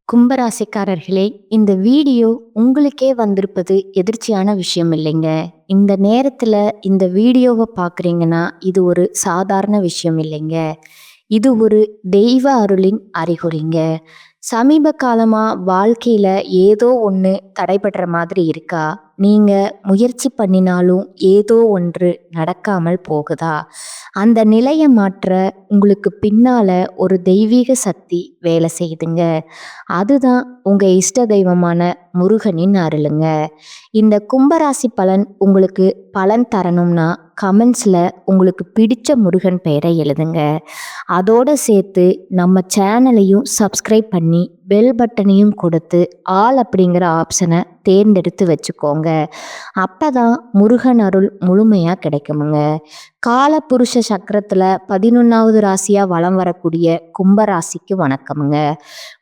கும்பராசிக்காரர்களே, இந்த வீடியோ உங்களுக்கே வந்திருப்பது எதிர்ச்சியான விஷயம் இல்லைங்க. இந்த நேரத்துல இந்த வீடியோவை பார்க்குறீங்கன்னா, இது ஒரு சாதாரண விஷயம் இல்லைங்க. இது ஒரு தெய்வ அருளின் அறிகுறிங்க. சமீப காலமா வாழ்க்கையில ஏதோ ஒன்று தடைபடுற மாதிரி இருக்கா? நீங்க முயற்சி பண்ணினாலும் ஏதோ ஒன்று நடக்காமல் போகுதா? அந்த நிலையை மாற்ற உங்களுக்கு பின்னால ஒரு தெய்வீக சக்தி வேலை செய்யுதுங்க. அதுதான் உங்க இஷ்ட தெய்வமான முருகனின் அருளுங்க. இந்த கும்பராசி பலன் உங்களுக்கு பலன் தரணும்னா கமெண்ட்ஸ்ல உங்களுக்கு பிடிச்ச முருகன் பெயரை எழுதுங்க. அதோட சேர்த்து நம்ம சேனலையும் சப்ஸ்கிரைப் பண்ணி பெல் பட்டனையும் கொடுத்து ஆல் அப்படிங்கிற ஆப்ஷனை தேர்ந்தெடுத்து வச்சுக்கோங்க. அப்பதான் முருகன் அருள் முழுமையா கிடைக்குமுங்க. காலபுருஷ சக்கரத்துல 11வது ராசியா வலம் வரக்கூடிய கும்பராசிக்கு வணக்கமுங்க.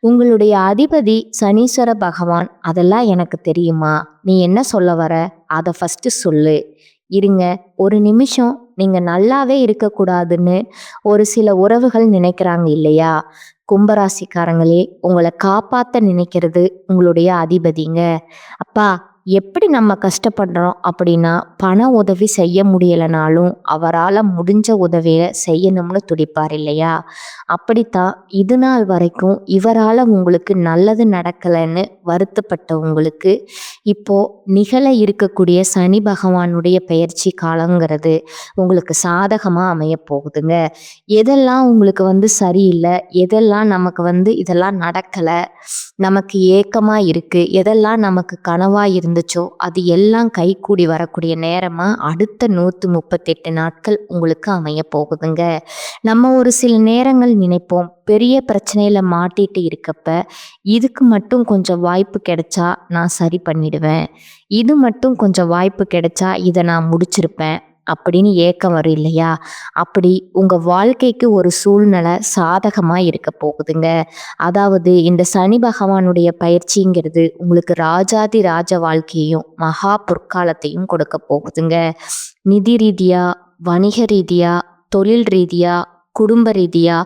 உங்களுடைய அதிபதி சனீஸ்வர பகவான். அதெல்லாம் எனக்கு தெரியுமா? நீ என்ன சொல்ல வர? அதை ஃபர்ஸ்ட் சொல்லு. இருங்க, ஒரு நிமிஷம். நீங்க நல்லாவே இருக்கக்கூடாதுன்னு ஒரு சில உறவுகள் நினைக்கிறாங்க இல்லையா? கும்பராசிக்காரங்களே, உங்களை காப்பாத்த நினைக்கிறது உங்களுடைய அதிபதிங்க. அப்பா, எப்படி நம்ம கஷ்டப்படுறோம் அப்படின்னா, பண உதவி செய்ய முடியலைனாலும் அவரால் முடிஞ்ச உதவியை செய்யணும்னு துடிப்பார் இல்லையா? அப்படித்தான் இது நாள் வரைக்கும் இவரால் உங்களுக்கு நல்லது நடக்கலைன்னு வருத்தப்பட்ட உங்களுக்கு இப்போ நிகழ இருக்கக்கூடிய சனி பகவானுடைய பெயர்ச்சி காலங்கிறது உங்களுக்கு சாதகமாக அமைய போகுதுங்க. எதெல்லாம் உங்களுக்கு சரியில்லை, எதெல்லாம் நமக்கு இதெல்லாம் நடக்கலை, நமக்கு ஏக்கமாக இருக்குது, எதெல்லாம் நமக்கு கனவாக இருந்துச்சோ அது எல்லாம் கைகூடி வரக்கூடிய நேரமாக அடுத்த 138 நாட்கள் உங்களுக்கு அமைய போகுதுங்க. நம்ம ஒரு சில நேரங்கள் நினைப்போம், பெரிய பிரச்சனையில் மாட்டிட்டு இருக்கப்ப இதுக்கு மட்டும் கொஞ்சம் வாய்ப்பு கிடைச்சா நான் சரி பண்ணிடுவேன், இது மட்டும் கொஞ்சம் வாய்ப்பு கிடைச்சா இதை நான் முடிச்சிருப்பேன் அப்படின்னு ஏக்கம் வரும் இல்லையா? அப்படி உங்கள் வாழ்க்கைக்கு ஒரு சூழ்நிலை சாதகமாக இருக்க போகுதுங்க. அதாவது இந்த சனி பகவானுடைய பயிற்சிங்கிறது உங்களுக்கு ராஜாதி ராஜ வாழ்க்கையையும் மகா பொற்காலத்தையும் கொடுக்க போகுதுங்க. நிதி ரீதியா, வணிக ரீதியா, தொழில் ரீதியா, குடும்ப ரீதியா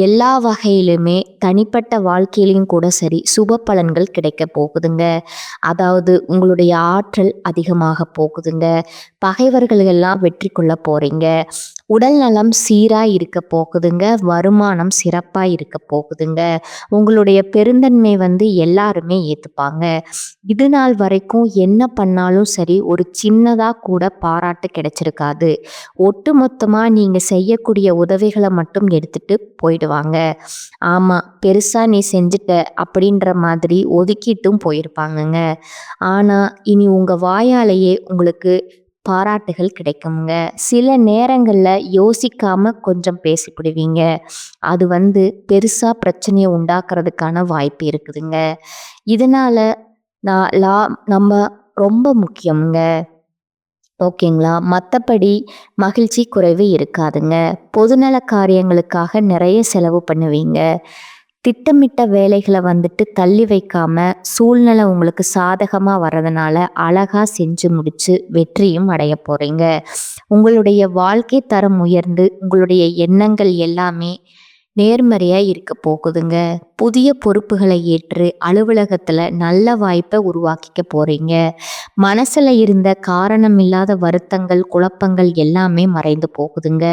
எல்லா வகையிலுமே தனிப்பட்ட வாழ்க்கையிலையும் கூட சரி சுப பலன்கள் கிடைக்க போகுதுங்க. அதாவது உங்களுடைய ஆற்றல் அதிகமாக போகுதுங்க. பகைவர்கள் எல்லாம் வெற்றி கொள்ள போறீங்க. உடல் நலம் சீராக இருக்க போகுதுங்க. வருமானம் சிறப்பாக இருக்க போகுதுங்க. உங்களுடைய பெருந்தன்மை எல்லாருமே ஏற்றுப்பாங்க. இது நாள் வரைக்கும் என்ன பண்ணாலும் சரி ஒரு சின்னதாக கூட பாராட்டு கிடைச்சிருக்காது. ஒட்டு மொத்தமாக நீங்கள் செய்யக்கூடிய உதவிகளை மட்டும் எடுத்துட்டு போயிடுவாங்க. ஆமாம், பெருசாக நீ செஞ்சுட்ட அப்படின்ற மாதிரி ஒதுக்கிட்டும் போயிருப்பாங்கங்க. ஆனால் இனி உங்கள் வாயாலேயே உங்களுக்கு பாராட்டுகள் கிடைக்குங்க. சில நேரங்களில் யோசிக்காம கொஞ்சம் பேசிவிடுவீங்க. அது பெருசா பிரச்சனையை உண்டாக்குறதுக்கான வாய்ப்பு இருக்குதுங்க. இதனால நம்ம ரொம்ப முக்கியங்க. ஓகேங்களா? மற்றபடி மகிழ்ச்சி குறைவு இருக்காதுங்க. பொதுநல காரியங்களுக்காக நிறைய செலவு பண்ணுவீங்க. திட்டமிட்ட வேலைகளை தள்ளி வைக்காம சூழ்நிலை உங்களுக்கு சாதகமாக வர்றதுனால அழகா செஞ்சு முடிச்சு வெற்றியும் அடைய போறீங்க. உங்களுடைய வாழ்க்கை தரம் உயர்ந்து உங்களுடைய எண்ணங்கள் எல்லாமே நேர்மறையாக இருக்க போகுதுங்க. புதிய பொறுப்புகளை ஏற்று அலுவலகத்தில் நல்ல வாய்ப்பை உருவாக்கிக்க போகிறீங்க. மனசில் இருந்த காரணமில்லாத வருத்தங்கள் குழப்பங்கள் எல்லாமே மறைந்து போகுதுங்க.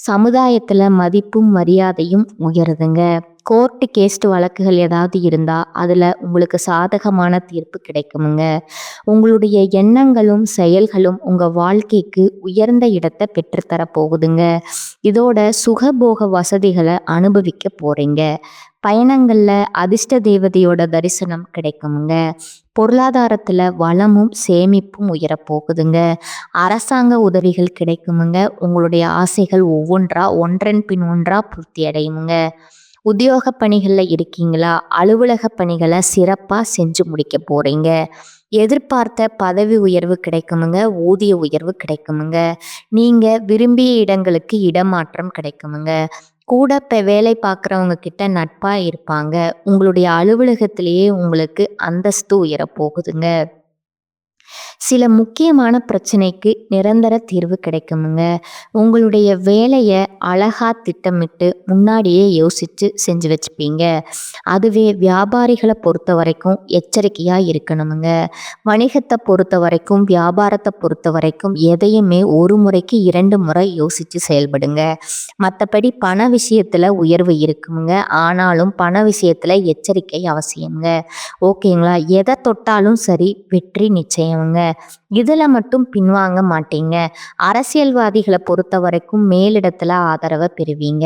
சமுதாயத்தில் மதிப்பும் மரியாதையும் உயருதுங்க. கோர்ட்டு கேஸ்ட் வழக்குகள் ஏதாவது இருந்தால் அதில் உங்களுக்கு சாதகமான தீர்ப்பு கிடைக்குமுங்க. உங்களுடைய எண்ணங்களும் செயல்களும் உங்கள் வாழ்க்கைக்கு உயர்ந்த இடத்தை பெற்றுத்தர போகுதுங்க. இதோட சுகபோக வசதிகளை அனுபவிக்க போகிறீங்க. பயணங்களில் அதிர்ஷ்ட தேவதையோட தரிசனம் கிடைக்குமுங்க. பொருளாதாரத்தில் வளமும் சேமிப்பும் உயரப்போகுதுங்க. அரசாங்க உதவிகள் கிடைக்குமுங்க. உங்களுடைய ஆசைகள் ஒன்றன் பின் ஒன்றா பூர்த்தி அடையுமுங்க. உத்தியோக பணிகளில் இருக்கீங்களா? அலுவலக பணிகளை சிறப்பாக செஞ்சு முடிக்க போகிறீங்க. எதிர்பார்த்த பதவி உயர்வு கிடைக்குமுங்க. ஊதிய உயர்வு கிடைக்குமுங்க. நீங்கள் விரும்பிய இடங்களுக்கு இடமாற்றம் கிடைக்குமுங்க. கூட இப்போ வேலை பார்க்குறவங்க கிட்ட நட்பாக இருப்பாங்க. உங்களுடைய அலுவலகத்திலேயே உங்களுக்கு அந்தஸ்து உயரப்போகுதுங்க. சில முக்கியமான பிரச்சனைக்கு நிரந்தர தீர்வு கிடைக்குமுங்க. உங்களுடைய வேலைய அழகா திட்டமிட்டு முன்னாடியே யோசிச்சு செஞ்சு வச்சுப்பீங்க. அதுவே வியாபாரிகள பொறுத்தவரைக்கும் எச்சரிக்கையா இருக்கணுமுங்க. வணிகத்த பொறுத்தவரைக்கும், வியாபாரத்த பொறுத்தவரைக்கும் எதையுமே ஒரு முறைக்கு 2 முறை யோசிச்சு செயல்படுங்க. மத்தபடி பண விஷயத்துல உயர்வு இருக்குமுங்க. ஆனாலும் பண விஷயத்துல எச்சரிக்கை அவசியம்ங்க. ஓகேங்களா? எத தொட்டாலும் சரி, வெற்றி நிச்சயம்ங்க. இதுல மட்டும் பின்வாங்க மாட்டீங்க. அரசியல்வாதிகள பொறுத்தவரைக்கும் மேலிடத்துல ஆதரவ பெறுவீங்க.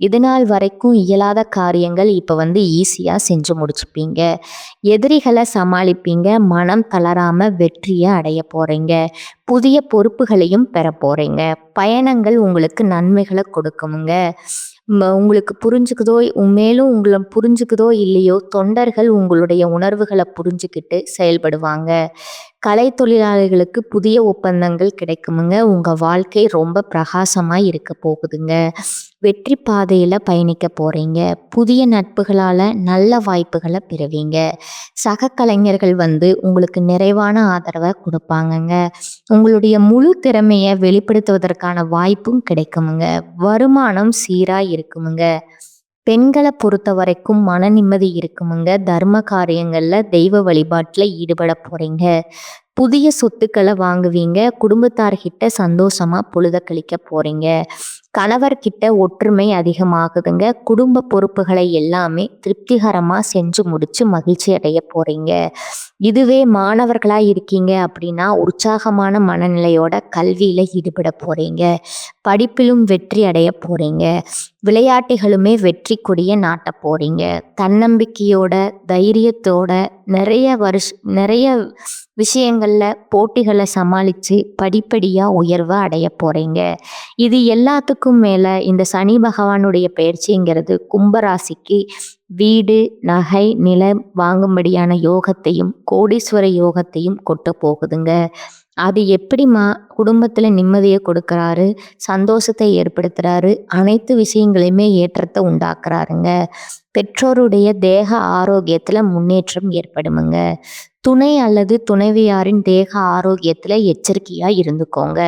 இதுநாள் வரைக்கும் இயலாத காரியங்கள் இப்ப ஈஸியா செஞ்சு முடிச்சுப்பீங்க. எதிரிகள சமாளிப்பீங்க. மனம் தளராம வெற்றிய அடைய போறீங்க. புதிய பொறுப்புகளையும் பெற போறீங்க. பயணங்கள் உங்களுக்கு நன்மைகள கொடுக்குமுங்க. உங்களுக்கு புரிஞ்சுக்குதோ மேலும் உங்களை புரிஞ்சுக்குதோ இல்லையோ, தொண்டர்கள் உங்களுடைய உணர்வுகளை புரிஞ்சுக்கிட்டு செயல்படுவாங்க. கலை தொழிலாளர்களுக்கு புதிய ஒப்பந்தங்கள் கிடைக்குமுங்க. உங்க வாழ்க்கை ரொம்ப பிரகாசமா இருக்க போகுதுங்க. வெற்றி பாதையில பயணிக்க போறீங்க. புதிய நட்புகளால நல்ல வாய்ப்புகளை பெறுவீங்க. சக கலைஞர்கள் உங்களுக்கு நிறைவான ஆதரவை கொடுப்பாங்கங்க. உங்களுடைய முழு திறமையை வெளிப்படுத்துவதற்கான வாய்ப்பும் கிடைக்குமுங்க. வருமானம் சீரா இருக்குமுங்க. பெண்களை பொறுத்த வரைக்கும் மன நிம்மதி இருக்குமுங்க. தர்ம காரியங்கள்ல தெய்வ வழிபாட்டுல ஈடுபட போறீங்க. புதிய சொத்துக்களை வாங்குவீங்க. குடும்பத்தார்கிட்ட சந்தோஷமா பொழுத கழிக்க போறீங்க. கணவர்கிட்ட ஒற்றுமை அதிகமாகுதுங்க. குடும்ப பொறுப்புகளை எல்லாமே திருப்திகரமா செஞ்சு முடிச்சு மகிழ்ச்சி அடைய போறீங்க. இதுவே மாணவர்களா இருக்கீங்க அப்படின்னா உற்சாகமான மனநிலையோட கல்வியில ஈடுபட போறீங்க. படிப்பிலும் வெற்றி அடைய போறீங்க. விளையாட்டுகளுமே வெற்றி கொடிய நாட்ட போறீங்க. தன்னம்பிக்கையோட, தைரியத்தோட நிறைய விஷயங்கள்ல போட்டிகளை சமாளித்து படிப்படியாக உயர்வை அடைய போகிறீங்க. இது எல்லாத்துக்கும் மேலே இந்த சனி பகவானுடைய பயிற்சிங்கிறது கும்பராசிக்கு வீடு, நகை, நிலம் வாங்கும்படியான யோகத்தையும் கோடீஸ்வர யோகத்தையும் கொட்ட போகுதுங்க. அது எப்படிமா குடும்பத்தில் நிம்மதியை கொடுக்குறாரு, சந்தோஷத்தை ஏற்படுத்துகிறாரு, அனைத்து விஷயங்களையுமே ஏற்றத்தை உண்டாக்குறாருங்க. பெற்றோருடைய தேக ஆரோக்கியத்தில் முன்னேற்றம் ஏற்படுமுங்க. துணை அல்லது துணைவியாரின் தேக ஆரோக்கியத்தில் எச்சரிக்கையாக இருந்துக்கோங்க.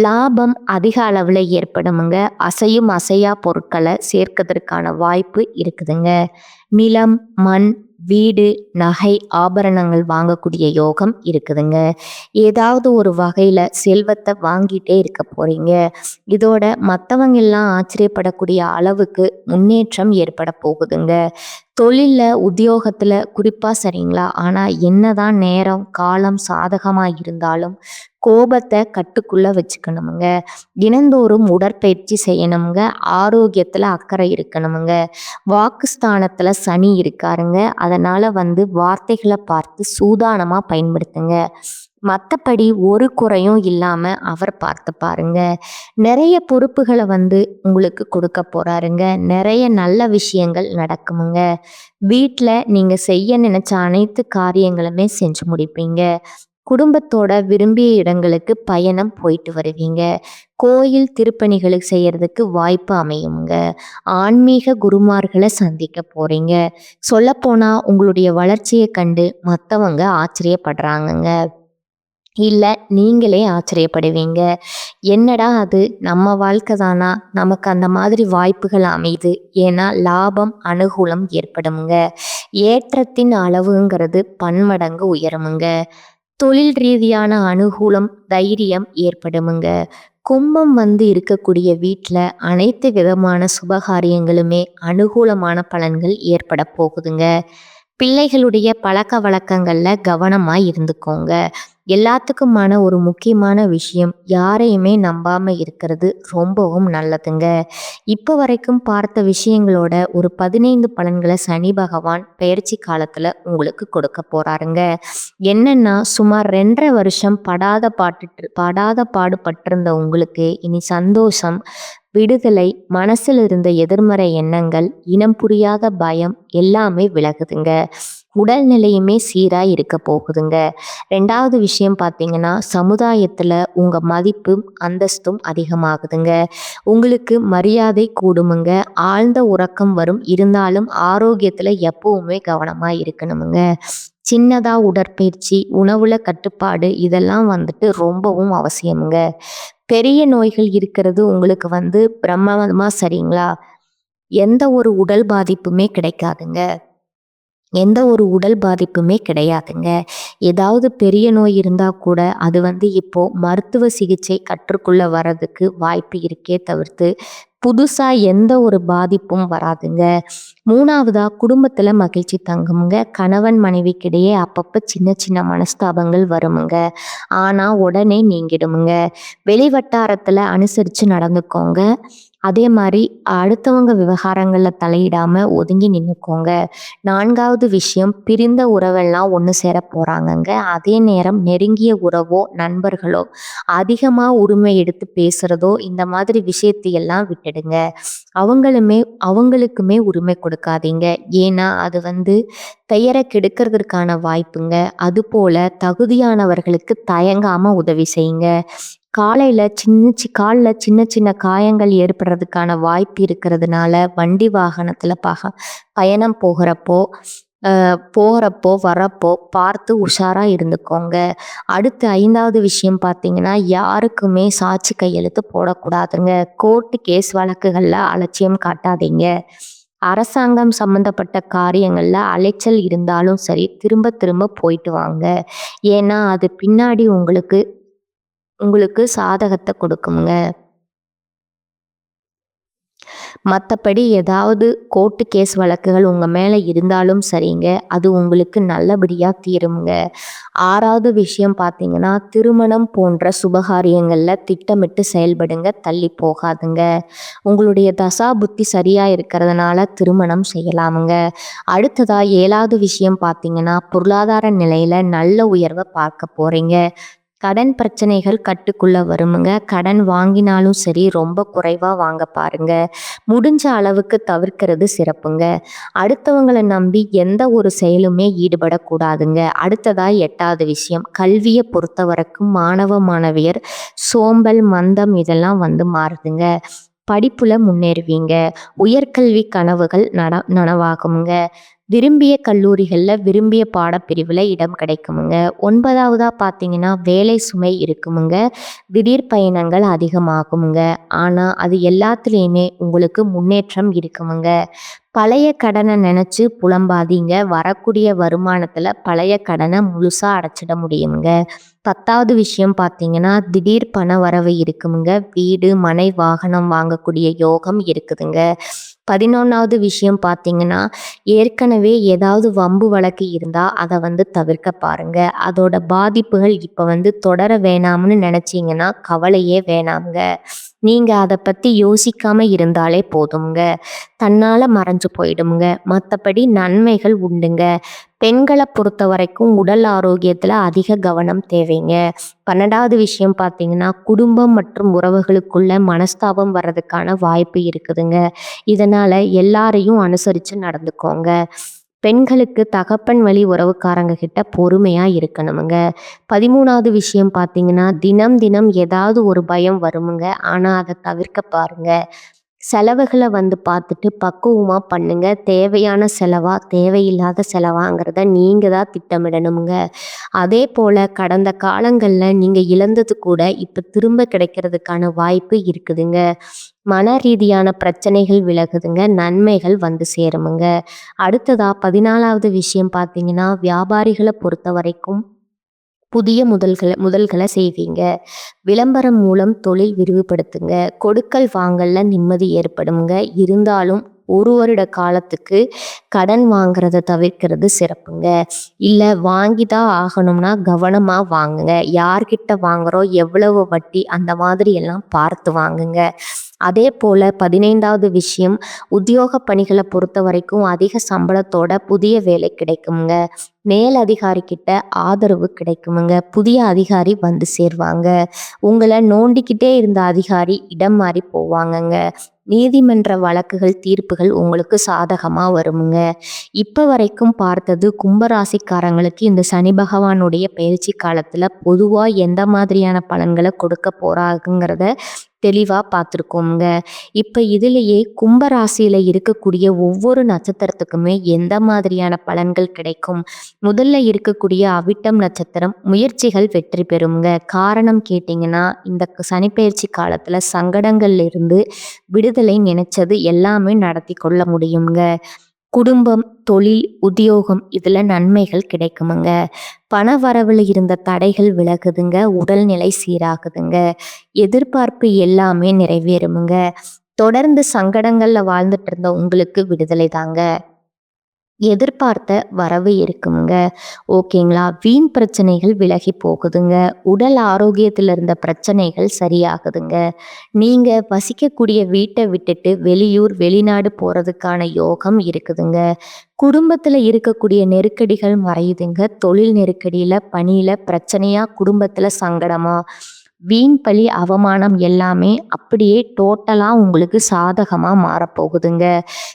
லாபம் அதிக அளவில் ஏற்படுமுங்க. அசையும் அசையா பொருட்களை சேர்க்கறதுக்கான வாய்ப்பு இருக்குதுங்க. நிலம், மண், வீடு, நகை, ஆபரணங்கள் வாங்கக்கூடிய யோகம் இருக்குதுங்க. ஏதாவது ஒரு வகையில் செல்வத்தை வாங்கிட்டே இருக்க போறீங்க. இதோட மற்றவங்க எல்லாம் ஆச்சரியப்படக்கூடிய அளவுக்கு முன்னேற்றம் ஏற்பட போகுதுங்க. தொழிலில், உத்தியோகத்தில் குறிப்பாக சரிங்களா. ஆனால் என்னதான் நேரம் காலம் சாதகமாக இருந்தாலும் கோபத்தை கட்டுக்குள்ளே வச்சுக்கணுமுங்க. தினந்தோறும் உடற்பயிற்சி செய்யணுமுங்க. ஆரோக்கியத்தில் அக்கறை இருக்கணுமுங்க. வாக்குஸ்தானத்தில் சனி இருக்காருங்க. அதனால் வார்த்தைகளை பார்த்து சூதானமாக பயன்படுத்துங்க. மற்றபடி ஒரு குறையும் இல்லாமல் அவர் பார்த்து பாருங்க. நிறைய பொறுப்புகளை உங்களுக்கு கொடுக்க போகிறாருங்க. நிறைய நல்ல விஷயங்கள் நடக்குமுங்க. வீட்டில் நீங்கள் செய்ய நினச்ச அனைத்து காரியங்களுமே செஞ்சு முடிப்பீங்க. குடும்பத்தோட விரும்பிய இடங்களுக்கு பயணம் போயிட்டு வருவீங்க. கோயில் திருப்பணிகளுக்கு செய்யறதுக்கு வாய்ப்பு அமையுங்க. ஆன்மீக குருமார்களை சந்திக்க போறீங்க. சொல்லப்போனா உங்களுடைய வளர்ச்சியை கண்டு மற்றவங்க ஆச்சரியப்படுறாங்கங்க. இல்லை நீங்களே ஆச்சரியப்படுவீங்க. என்னடா அது நம்ம வாழ்க்கை தானா, நமக்கு அந்த மாதிரி வாய்ப்புகள் அமையுது. ஏன்னா லாபம் அனுகூலம் ஏற்படுமுங்க. ஏற்றத்தின் அளவுங்கிறது பன்மடங்கு உயருமுங்க. தொழில் ரீதியான அனுகூலம், தைரியம் ஏற்படுமுங்க. கும்பம் இருக்கக்கூடிய வீட்டில் அனைத்து விதமான சுபகாரியங்களுமே அனுகூலமான பலன்கள் ஏற்பட போகுதுங்க. பிள்ளைகளுடைய பழக்க வழக்கங்களில் கவனமாக இருந்துக்கோங்க. எல்லாத்துக்குமான ஒரு முக்கியமான விஷயம், யாரையுமே நம்பாமல் இருக்கிறது ரொம்பவும் நல்லதுங்க. இப்போ வரைக்கும் பார்த்த விஷயங்களோட ஒரு 15 பலன்களை சனி பகவான் பெயர்ச்சி காலத்தில் உங்களுக்கு கொடுக்க போகிறாருங்க. என்னென்னா, சுமார் 2.5 வருஷம் படாத பாடுபட்டிருந்த உங்களுக்கு இனி சந்தோஷம், விடுதலை, மனசில் இருந்த எதிர்மறை எண்ணங்கள், இனம் புரியாத பயம் எல்லாமே விலகுதுங்க. உடல்நிலையுமே சீரா இருக்க போகுதுங்க. 2வது விஷயம் பார்த்தீங்கன்னா, சமுதாயத்துல உங்க மதிப்பும், அந்தஸ்தும் அதிகமாகுதுங்க. உங்களுக்கு மரியாதை கூடுமுங்க. ஆழ்ந்த உறக்கம் வரும். இருந்தாலும் ஆரோக்கியத்துல எப்பவுமே கவனமா இருக்கணுமுங்க. சின்னதா உடற்பயிற்சி, உணவுல கட்டுப்பாடு இதெல்லாம் வந்துட்டு ரொம்பவும் அவசியமுங்க. பெரிய நோய்கள் இருக்கிறது உங்களுக்கு பிரமாதமா சரிங்களா? எந்த ஒரு உடல் பாதிப்புமே கிடைக்காதுங்க. எந்த ஒரு உடல் பாதிப்புமே கிடையாதுங்க. ஏதாவது பெரிய நோய் இருந்தா கூட அது இப்போ மருத்துவ சிகிச்சை கற்றுக்கொள்ள வர்றதுக்கு வாய்ப்பு இருக்கே தவிர்த்து, புதுசா எந்த ஒரு பாதிப்பும் வராதுங்க. 3வதா குடும்பத்துல மகிழ்ச்சி தங்குமுங்க. கணவன் மனைவிக்கிடையே அப்பப்ப சின்ன சின்ன மனஸ்தாபங்கள் வருமுங்க. ஆனா உடனே நீங்கிடுமுங்க. வெளி வட்டாரத்துல அனுசரிச்சு நடந்துக்கோங்க. அதே மாரி அடுத்தவங்க விவகாரங்கள்ல தலையிடாம ஒதுங்கி நின்னுக்கோங்க. 4வது விஷயம், பிரிந்த உறவெல்லாம் ஒண்ணு சேர போறாங்கங்க. அதே நேரம் நெருங்கிய உறவோ, நண்பர்களோ அதிகமா உரிமை எடுத்து பேசுறதோ இந்த மாதிரி விஷயத்தையெல்லாம் விட்டுடுங்க. அவங்களுக்குமே உரிமை கொடுக்காதீங்க. ஏன்னா அது பெயரை கெடுக்கிறதற்கான வாய்ப்புங்க. அதுபோல தகுதியானவர்களுக்கு தயங்காம உதவி செய்யுங்க. கால்ல சின்ன சின்ன காயங்கள் ஏற்படுறதுக்கான வாய்ப்பு இருக்கிறதுனால வண்டி வாகனத்துல பயணம் போகிறப்போ வரப்போ பார்த்து உஷாரா இருந்துக்கோங்க. அடுத்து 5வது விஷயம் பார்த்தீங்கன்னா, யாருக்குமே சாட்சி கையெழுத்து போடக்கூடாதுங்க. கோர்ட்டு கேஸ் வழக்குகள்ல அலட்சியம் காட்டாதீங்க. அரசாங்கம் சம்பந்தப்பட்ட காரியங்கள்ல அலைச்சல் இருந்தாலும் சரி, திரும்ப திரும்ப போயிட்டு வாங்க. ஏன்னா அது பின்னாடி உங்களுக்கு உங்களுக்கு சாதகத்தை கொடுக்குமுங்க. மற்றபடி ஏதாவது கோர்ட்டு கேஸ் வழக்குகள் உங்கள் மேலே இருந்தாலும் சரிங்க, அது உங்களுக்கு நல்லபடியாக தீருமுங்க. 6வது விஷயம் பார்த்தீங்கன்னா, திருமணம் போன்ற சுபகாரியங்களில் திட்டமிட்டு செயல்படுங்க, தள்ளி போகாதுங்க. உங்களுடைய தசா புத்தி சரியாக இருக்கிறதுனால திருமணம் செய்யலாமுங்க. அடுத்ததா 7வது விஷயம் பார்த்தீங்கன்னா, பொருளாதார நிலையில் நல்ல உயர்வை பார்க்க போகிறீங்க. கடன் பிரச்சனைகள் கட்டுக்குள்ள வருமுங்க. கடன் வாங்கினாலும் சரி ரொம்ப குறைவா வாங்க பாருங்க. முடிஞ்ச அளவுக்கு தவிர்க்கிறது சிறப்புங்க. அடுத்தவங்களை நம்பி எந்த ஒரு செயலுமே ஈடுபடக்கூடாதுங்க. அடுத்ததா 8வது விஷயம், கல்வியை பொறுத்த வரைக்கும் மாணவ மாணவியர் சோம்பல், மந்தம் இதெல்லாம் மாறுதுங்க. படிப்புல முன்னேறுவீங்க. உயர்கல்வி கனவுகள் நனவாகுமுங்க. விரும்பிய கல்லூரிகளில் விரும்பிய பாடப்பிரிவில் இடம் கிடைக்குமுங்க. 9வதா பார்த்தீங்கன்னா, வேலை சுமை இருக்குமுங்க. திடீர் பயணங்கள் அதிகமாகுமுங்க. ஆனால் அது எல்லாத்துலேயுமே உங்களுக்கு முன்னேற்றம் இருக்குமுங்க. பழைய கடனை நினச்சி புலம்பாதீங்க. வரக்கூடிய வருமானத்தில் பழைய கடனை முழுசாக அடைச்சிட முடியுங்க. 10வது விஷயம் பார்த்தீங்கன்னா, திடீர் பண வரவு இருக்குமுங்க. வீடு, மனை, வாகனம் வாங்கக்கூடிய யோகம் இருக்குதுங்க. 11வது விஷயம் பார்த்தீங்கன்னா, ஏற்கனவே ஏதாவது வம்பு வழக்கு இருந்தால் அதை தவிர்க்க பாருங்க. அதோட பாதிப்புகள் இப்போ தொடர வேணாம்னு நினச்சிங்கன்னா கவலையே வேணாமுங்க. நீங்கள் அதை பற்றி யோசிக்காம இருந்தாலே போதுங்க. தன்னால் மறைஞ்சு போயிடுமுங்க. மற்றபடி நன்மைகள் உண்டுங்க. பெண்களை பொறுத்த வரைக்கும் உடல் ஆரோக்கியத்தில் அதிக கவனம் தேவைங்க. 12வது விஷயம் பார்த்தீங்கன்னா, குடும்பம் மற்றும் உறவுகளுக்குள்ள மனஸ்தாபம் வர்றதுக்கான வாய்ப்பு இருக்குதுங்க. இதனால் எல்லாரையும் அனுசரித்து நடந்துக்கோங்க. பெண்களுக்கு தகப்பன் வழி உறவுக்காரங்க கிட்ட பொறுமையாக இருக்கணுமுங்க. 13வது விஷயம் பார்த்தீங்கன்னா, தினம் தினம் ஏதாவது ஒரு பயம் வருமுங்க. ஆனால் அதை தவிர்க்க பாருங்க. செலவுகளை பார்த்துட்டு பக்குவமாக பண்ணுங்க. தேவையான செலவா தேவையில்லாத செலவாங்கிறத நீங்கள் தான் திட்டமிடணுங்க. அதே போல் கடந்த காலங்களில் நீங்கள் இழந்தது கூட இப்போ திரும்ப கிடைக்கிறதுக்கான வாய்ப்பு இருக்குதுங்க. மன ரீதியான பிரச்சனைகள் விலகுதுங்க. நன்மைகள் சேருமுங்க. அடுத்ததா 14வது விஷயம் பார்த்தீங்கன்னா, வியாபாரிகளை பொறுத்த வரைக்கும் புதிய முதல்களை செய்வீங்க. விளம்பரம் மூலம் தொழில் விரிவுபடுத்துங்க. கொடுக்கல் வாங்கல்ல நிம்மதி ஏற்படுங்க. இருந்தாலும் ஒரு வருட காலத்துக்கு கடன் வாங்குறத தவிர்க்கிறது சிறப்புங்க. இல்லை வாங்கி தான் ஆகணும்னா கவனமாக வாங்குங்க. யார்கிட்ட வாங்குறோம், எவ்வளவு வட்டி, அந்த மாதிரி எல்லாம் பார்த்து வாங்குங்க. அதே போல் 15வது விஷயம், உத்தியோக பணிகளை பொறுத்த வரைக்கும் அதிக சம்பளத்தோட புதிய வேலை கிடைக்குங்க. மேலதிகாரி கிட்ட ஆதரவு கிடைக்குமுங்க. புதிய அதிகாரி வந்து சேர்வாங்க. உங்களை நோண்டிக்கிட்டே இருந்த அதிகாரி இடம் மாறி போவாங்கங்க. நீதிமன்ற வழக்குகள் தீர்ப்புகள் உங்களுக்கு சாதகமா வருமுங்க. இப்ப வரைக்கும் பார்த்தது கும்பராசிக்காரங்களுக்கு இந்த சனி பகவானுடைய பயிற்சி காலத்துல பொதுவா எந்த மாதிரியான பலன்களை கொடுக்க போறாங்கிறத தெளிவா பார்த்துருக்கோங்க. இப்ப இதுலயே கும்பராசியில இருக்கக்கூடிய ஒவ்வொரு நட்சத்திரத்துக்குமே எந்த மாதிரியான பலன்கள் கிடைக்கும். முதல்ல இருக்கக்கூடிய அவிட்டம் நட்சத்திரம் முயற்சிகள் வெற்றி பெறுங்க. காரணம் கேட்டிங்கன்னா இந்த சனிப்பெயர்ச்சி காலத்துல சங்கடங்கள்ல இருந்து விடுதலை நினைச்சது எல்லாமே நடத்தி கொள்ள முடியுங்க. குடும்பம், தொழில், உத்தியோகம் இதுல நன்மைகள் கிடைக்குமுங்க. பண வரவுல இருந்த தடைகள் விலகுதுங்க. உடல்நிலை சீராகுதுங்க. எதிர்பார்ப்பு எல்லாமே நிறைவேறுமுங்க. தொடர்ந்து சங்கடங்கள்ல வாழ்ந்துட்டு இருந்த உங்களுக்கு விடுதலை தாங்க. எதிர்பார்த்த வரவு இருக்குங்க. ஓகேங்களா? வீண் பிரச்சனைகள் விலகி போகுதுங்க. உடல் ஆரோக்கியத்தில் இருந்த பிரச்சனைகள் சரியாகுதுங்க. நீங்க வசிக்கக்கூடிய வீட்டை விட்டுட்டு வெளியூர் வெளிநாடு போறதுக்கான யோகம் இருக்குதுங்க. குடும்பத்துல இருக்கக்கூடிய நெருக்கடிகள் மறையுதுங்க. தொழில் நெருக்கடியில பணியில பிரச்சனையா குடும்பத்துல சங்கடமா வீண் பழி அவமானம் எல்லாமே அப்படியே டோட்டலா உங்களுக்கு சாதகமா மாறப்போகுதுங்க.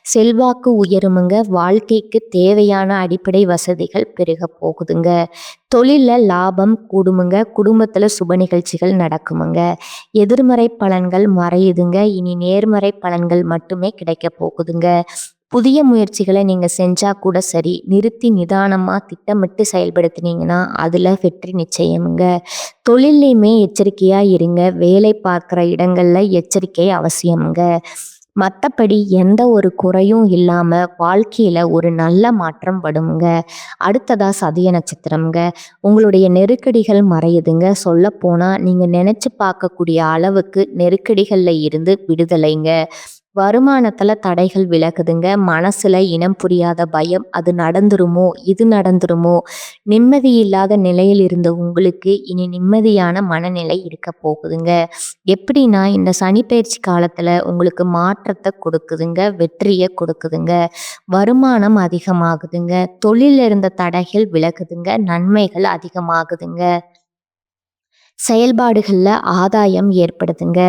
செல்வாக்கு உயருமுங்க. வாழ்க்கைக்கு தேவையான அடிப்படை வசதிகள் பெருக போகுதுங்க. தொழில்ல லாபம் கூடுமுங்க. குடும்பத்துல சுப நிகழ்ச்சிகள் நடக்குமுங்க. எதிர்மறை பலன்கள் மறையுதுங்க. இனி நேர்மறை பலன்கள் மட்டுமே கிடைக்க போகுதுங்க. புதிய முயற்சிகளை நீங்க செஞ்சா கூட சரி, நிறுத்தி நிதானமா திட்டமிட்டு செயல்படுத்தினீங்கன்னா அதுல வெற்றி நிச்சயமுங்க. தொழிலையுமே எச்சரிக்கையா இருங்க. வேலை பார்க்குற இடங்கள்ல எச்சரிக்கை அவசியமுங்க. மற்றபடி எந்த ஒரு குறையும் இல்லாம வாழ்க்கையில ஒரு நல்ல மாற்றம் வருங்க. அடுத்ததா சதய நட்சத்திரம்ங்க. உங்களுடைய நெருக்கடிகள் மறையுதுங்க. சொல்ல போனா நீங்க நினைச்சு பார்க்கக்கூடிய அளவுக்கு நெருக்கடிகள்ல இருந்து விடுதலைங்க. வருமானத்துல தடைகள் விலகுதுங்க. மனசுல இனம் புரியாத பயம், அது நடந்துருமோ இது நடந்துருமோ, நிம்மதி இல்லாத நிலையில் இருந்த உங்களுக்கு இனி நிம்மதியான மனநிலை இருக்க போகுதுங்க. எப்படின்னா இந்த சனிப்பெயர்ச்சி காலத்துல உங்களுக்கு மாற்றத்தை கொடுக்குதுங்க. வெற்றியை கொடுக்குதுங்க. வருமானம் அதிகமாகுதுங்க. தொழில இருந்த தடைகள் விலகுதுங்க. நன்மைகள் அதிகமாகுதுங்க. செயல்பாடுகள்ல ஆதாயம் ஏற்படுதுங்க.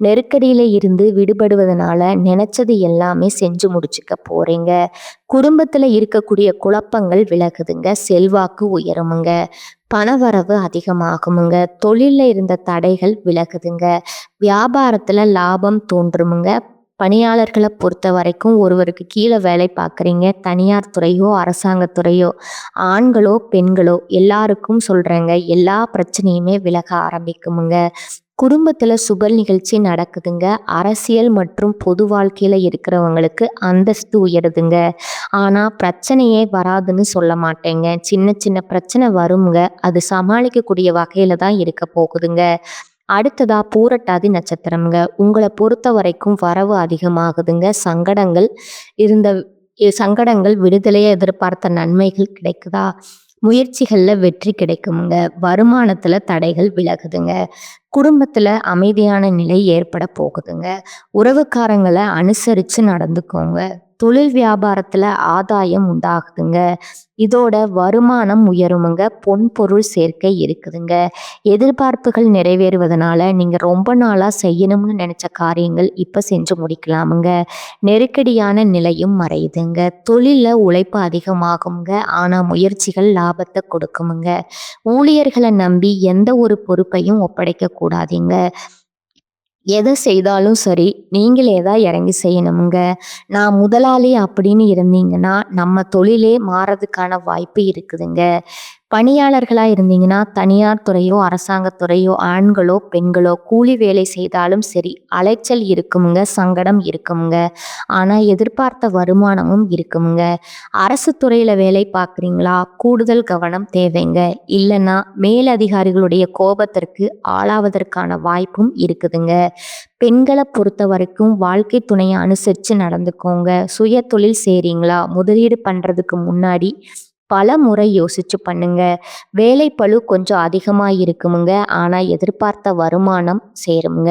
நெருக்கடியில இருந்து விடுபடுவதனால நினைச்சது எல்லாமே செஞ்சு முடிச்சுக்க போறீங்க. குடும்பத்துல இருக்கக்கூடிய குழப்பங்கள் விலகுதுங்க. செல்வாக்கு உயருமுங்க. பணவரவு அதிகமாகுமுங்க. தொழில்ல இருந்த தடைகள் விலகுதுங்க. வியாபாரத்துல லாபம் தோன்றுமுங்க. பணியாளர்களை பொறுத்த வரைக்கும் ஒருவருக்கு கீழே வேலை பார்க்குறீங்க. தனியார் துறையோ அரசாங்கத்துறையோ ஆண்களோ பெண்களோ எல்லாருக்கும் சொல்றேங்க, எல்லா பிரச்சனையுமே விலக ஆரம்பிக்குமுங்க. குடும்பத்துல சுப நிகழ்ச்சி நடக்குதுங்க. அரசியல் மற்றும் பொது வாழ்க்கையில இருக்கிறவங்களுக்கு அந்தஸ்து உயருதுங்க. ஆனா பிரச்சனையே வராதுன்னு சொல்ல மாட்டேங்க. சின்ன சின்ன பிரச்சனை வருங்க. அது சமாளிக்கக்கூடிய வகையில தான் இருக்க போகுதுங்க. அடுத்ததா பூரட்டாதி நட்சத்திரம்ங்க. உங்களை பொறுத்த வரைக்கும் வரவு அதிகமாகுதுங்க. இருந்த சங்கடங்கள் விடுதலையை எதிர்பார்த்த நன்மைகள் கிடைக்குதா? முயற்சிகள்ல வெற்றி கிடைக்குமுங்க. வருமானத்துல தடைகள் விலகுதுங்க. குடும்பத்துல அமைதியான நிலை ஏற்பட போகுதுங்க. உறவுக்காரங்களை அனுசரிச்சு நடந்துக்கோங்க. தொழில் வியாபாரத்துல ஆதாயம் உண்டாகுதுங்க. இதோட வருமானம் உயருமுங்க. பொன் பொருள் சேர்க்கை இருக்குதுங்க. எதிர்பார்ப்புகள் நிறைவேறுவதனால நீங்க ரொம்ப நாளா செய்யணும்னு நினைச்ச காரியங்கள் இப்ப செஞ்சு முடிக்கலாமுங்க. நெருக்கடியான நிலையும் மறையுதுங்க. தொழில்ல உழைப்பு அதிகமாகுங்க. ஆனா முயற்சிகள் லாபத்தை கொடுக்குமுங்க. ஊழியர்களை நம்பி எந்த ஒரு பொறுப்பையும் ஒப்படைக்க கூடாதீங்க. எதை செய்தாலும் சரி, நீங்களே தான் இறங்கி செய்யணுமுங்க. நான் முதலாளி அப்படின்னு இருந்தீங்கன்னா நம்ம தொழிலே மாறதுக்கான வாய்ப்பு இருக்குதுங்க. பணியாளர்களா இருந்தீங்கன்னா தனியார் துறையோ அரசாங்கத்துறையோ ஆண்களோ பெண்களோ கூலி வேலை செய்தாலும் சரி அலைச்சல் இருக்குமுங்க. சங்கடம் இருக்குமுங்க. ஆனா எதிர்பார்த்த வருமானமும் இருக்குமுங்க. அரசு துறையில வேலை பார்க்குறீங்களா? கூடுதல் கவனம் தேவைங்க. இல்லைன்னா மேலதிகாரிகளுடைய கோபத்திற்கு ஆளாவதற்கான வாய்ப்பும் இருக்குதுங்க. பெண்களை பொறுத்த வரைக்கும் வாழ்க்கை துணையை அனுசரித்து நடந்துக்கோங்க. சுய தொழில் செய்கிறீங்களா? முதலீடு பண்ணுறதுக்கு முன்னாடி பல முறை யோசிச்சு பண்ணுங்க. வேலை பளு கொஞ்சம் அதிகமாக இருக்குமுங்க. ஆனால் எதிர்பார்த்த வருமானம் சேருங்க.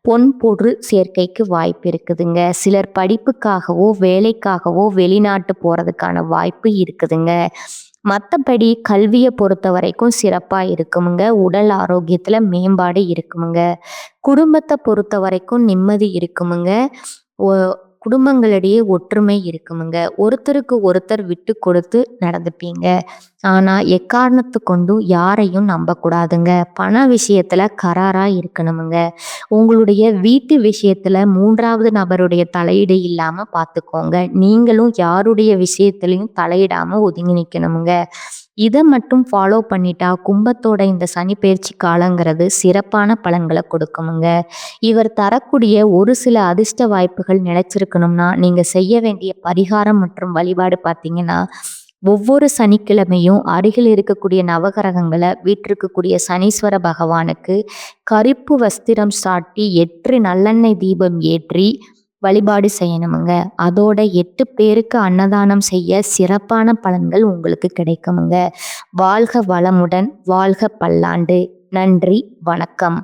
பொன் பொருள் சேர்க்கைக்கு வாய்ப்பு இருக்குதுங்க. சிலர் படிப்புக்காகவோ வேலைக்காகவோ வெளிநாட்டு போகிறதுக்கான வாய்ப்பு இருக்குதுங்க. மற்றபடி கல்வியை பொறுத்த வரைக்கும் சிறப்பாக இருக்குமுங்க. உடல் ஆரோக்கியத்தில் மேம்பாடு இருக்குமுங்க. குடும்பத்தை பொறுத்த வரைக்கும் நிம்மதி இருக்குமுங்க. குடும்பங்களிடையே ஒற்றுமை இருக்குமுங்க. ஒருத்தருக்கு ஒருத்தர் விட்டு கொடுத்து நடந்துப்பீங்க. ஆனால் எக்காரணத்து கொண்டும் யாரையும் நம்பக்கூடாதுங்க. பண விஷயத்தில் கராராக இருக்கணுமுங்க. உங்களுடைய வீட்டு விஷயத்தில் 3வது நபருடைய தலையீடு இல்லாமல் பார்த்துக்கோங்க. நீங்களும் யாருடைய விஷயத்துலையும் தலையிடாமல் ஒதுங்கி நிற்கணுமுங்க. இதை மட்டும் ஃபாலோ பண்ணிட்டா கும்பத்தோட இந்த சனி பெயர்ச்சி காலங்கிறது சிறப்பான பலன்களை கொடுக்குமுங்க. இவர் தரக்கூடிய ஒரு சில அதிர்ஷ்ட வாய்ப்புகள் நிலைச்சிருக்கணும்னா நீங்கள் செய்ய வேண்டிய பரிகாரம் மற்றும் வழிபாடு பார்த்தீங்கன்னா, ஒவ்வொரு சனிக்கிழமையும் அருகில் இருக்கக்கூடிய நவகிரகங்களை வீற்றிருக்கக்கூடிய சனீஸ்வர பகவானுக்கு கருப்பு வஸ்திரம் சாட்டி 8 நல்லெண்ணெய் தீபம் ஏற்றி வழிபாடு செய்யணுமுங்க. அதோட 8 பேருக்கு அன்னதானம் செய்ய சிறப்பான பலன்கள் உங்களுக்கு கிடைக்குமுங்க. வாழ்க வளமுடன், வாழ்க பல்லாண்டு. நன்றி, வணக்கம்.